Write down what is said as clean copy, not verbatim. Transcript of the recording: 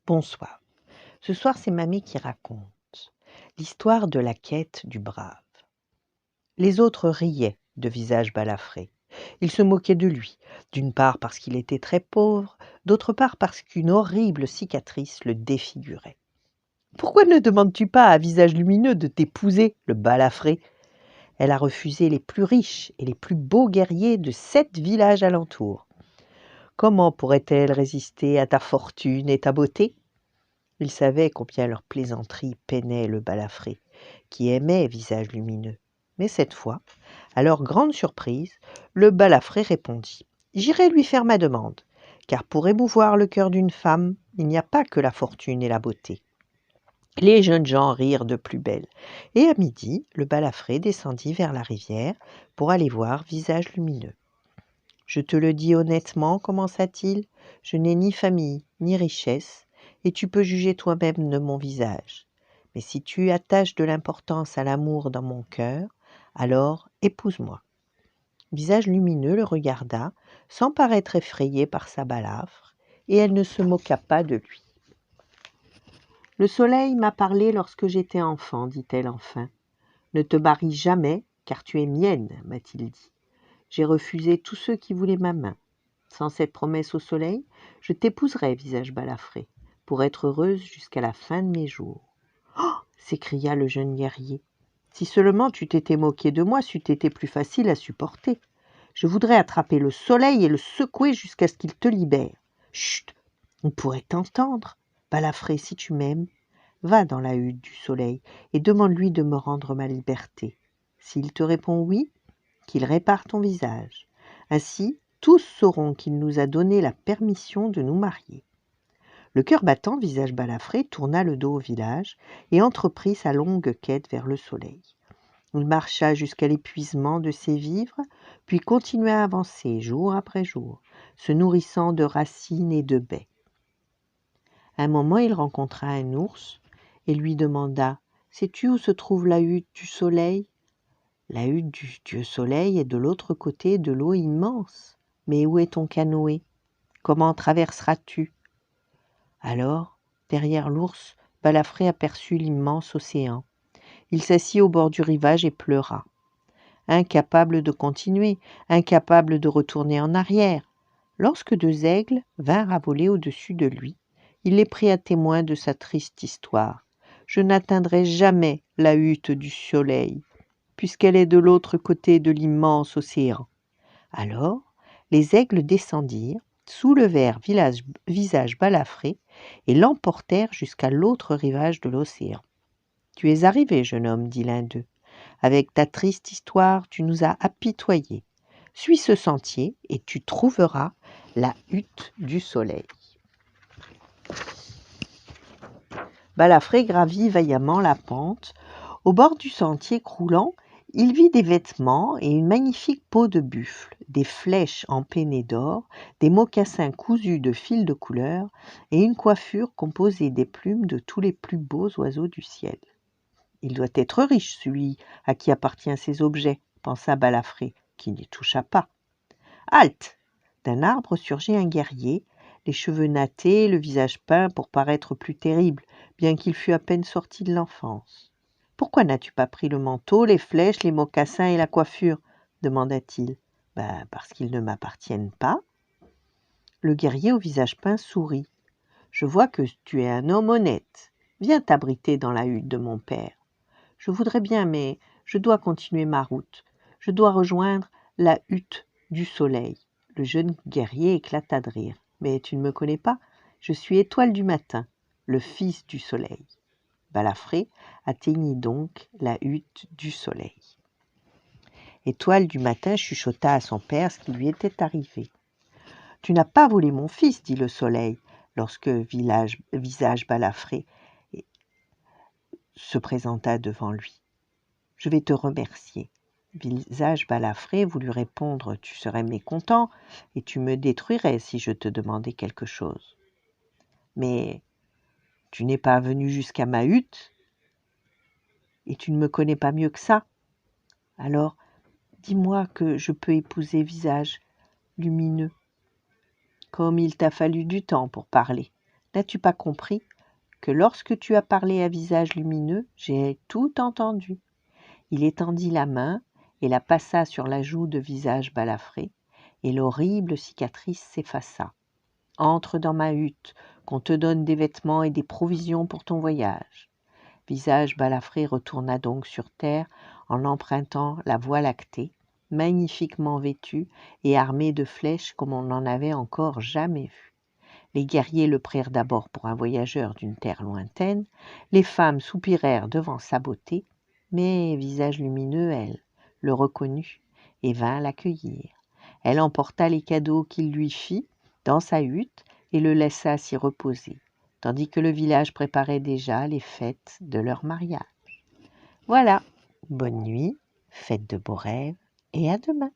Bonsoir. Ce soir, c'est mamie qui raconte l'histoire de la quête du brave. Les autres riaient de Visage Balafré. Ils se moquaient de lui, d'une part parce qu'il était très pauvre, d'autre part parce qu'une horrible cicatrice le défigurait. « Pourquoi ne demandes-tu pas à Visage Lumineux de t'épouser, le Balafré ? Elle a refusé les plus riches et les plus beaux guerriers de 7 villages alentours. Comment pourrait-elle résister à ta fortune et ta beauté ?» Il savait combien leurs plaisanteries peinaient le Balafré, qui aimait Visage Lumineux. Mais cette fois, à leur grande surprise, le Balafré répondit : « J'irai lui faire ma demande, car pour émouvoir le cœur d'une femme, il n'y a pas que la fortune et la beauté. » Les jeunes gens rirent de plus belle, et à midi, le Balafré descendit vers la rivière pour aller voir Visage Lumineux. « Je te le dis honnêtement, commença-t-il, je n'ai ni famille, ni richesse, et tu peux juger toi-même de mon visage. Mais si tu attaches de l'importance à l'amour dans mon cœur, alors épouse-moi. » Visage Lumineux le regarda, sans paraître effrayé par sa balafre, et elle ne se moqua pas de lui. « Le soleil m'a parlé lorsque j'étais enfant, dit-elle enfin. Ne te marie jamais, car tu es mienne, m'a-t-il dit. J'ai refusé tous ceux qui voulaient ma main. Sans cette promesse au soleil, je t'épouserai, Visage Balafré, pour être heureuse jusqu'à la fin de mes jours. » « Oh !» s'écria le jeune guerrier. « Si seulement tu t'étais moqué de moi, c'eût été plus facile à supporter. Je voudrais attraper le soleil et le secouer jusqu'à ce qu'il te libère. Chut, on pourrait t'entendre. Balafré, si tu m'aimes, va dans la hutte du soleil et demande-lui de me rendre ma liberté. S'il te répond oui, qu'il répare ton visage. Ainsi, tous sauront qu'il nous a donné la permission de nous marier. » Le cœur battant, Visage Balafré tourna le dos au village et entreprit sa longue quête vers le soleil. Il marcha jusqu'à l'épuisement de ses vivres, puis continua à avancer jour après jour, se nourrissant de racines et de baies. Un moment, il rencontra un ours et lui demanda : « Sais-tu où se trouve la hutte du soleil ? » « La hutte du dieu soleil est de l'autre côté de l'eau immense. Mais où est ton canoë ? Comment traverseras-tu ? » Alors, derrière l'ours, Balafré aperçut l'immense océan. Il s'assit au bord du rivage et pleura. Incapable de continuer, incapable de retourner en arrière, lorsque 2 aigles vinrent à voler au-dessus de lui, il les prit à témoin de sa triste histoire. « Je n'atteindrai jamais la hutte du soleil, puisqu'elle est de l'autre côté de l'immense océan. » Alors, les aigles descendirent, soulevèrent Visage Balafré et l'emportèrent jusqu'à l'autre rivage de l'océan. « Tu es arrivé, jeune homme, dit l'un d'eux. Avec ta triste histoire, tu nous as apitoyés. Suis ce sentier et tu trouveras la hutte du soleil. » Balafré gravit vaillamment la pente. Au bord du sentier croulant, il vit des vêtements et une magnifique peau de buffle, des flèches empennées d'or, des mocassins cousus de fils de couleur et une coiffure composée des plumes de tous les plus beaux oiseaux du ciel. « Il doit être riche, celui à qui appartiennent ces objets, » pensa Balafré, qui n'y toucha pas. « Halte !» D'un arbre surgit un guerrier, les cheveux nattés, le visage peint pour paraître plus terrible, bien qu'il fût à peine sorti de l'enfance. « Pourquoi n'as-tu pas pris le manteau, les flèches, les mocassins et la coiffure ? » demanda-t-il. « Parce qu'ils ne m'appartiennent pas. » Le guerrier au visage peint sourit. « Je vois que tu es un homme honnête. Viens t'abriter dans la hutte de mon père. » « Je voudrais bien, mais je dois continuer ma route. Je dois rejoindre la hutte du soleil. » Le jeune guerrier éclata de rire. « Mais tu ne me connais pas ? Je suis Étoile du matin, le fils du soleil. » Balafré atteignit donc la hutte du soleil. Étoile du matin chuchota à son père ce qui lui était arrivé. « Tu n'as pas volé mon fils, dit le soleil, lorsque Visage Balafré se présenta devant lui. « Je vais te remercier. » Visage Balafré voulut répondre : « Tu serais mécontent et tu me détruirais si je te demandais quelque chose. » « Mais tu n'es pas venu jusqu'à ma hutte et tu ne me connais pas mieux que ça. Alors, dis-moi que je peux épouser Visage Lumineux. » « Comme il t'a fallu du temps pour parler. N'as-tu pas compris que lorsque tu as parlé à visage lumineux, j'ai tout entendu ?» Il étendit la main et la passa sur la joue de visage balafré, et l'horrible cicatrice s'effaça. « Entre dans ma hutte, qu'on te donne des vêtements et des provisions pour ton voyage. » Visage balafré retourna donc sur terre en empruntant la voie lactée, magnifiquement vêtu et armé de flèches comme on n'en avait encore jamais vu. Les guerriers le prirent d'abord pour un voyageur d'une terre lointaine, les femmes soupirèrent devant sa beauté, mais Visage lumineux, elle, le reconnut et vint l'accueillir. Elle emporta les cadeaux qu'il lui fit dans sa hutte et le laissa s'y reposer, tandis que le village préparait déjà les fêtes de leur mariage. Voilà, bonne nuit, faites de beaux rêves et à demain.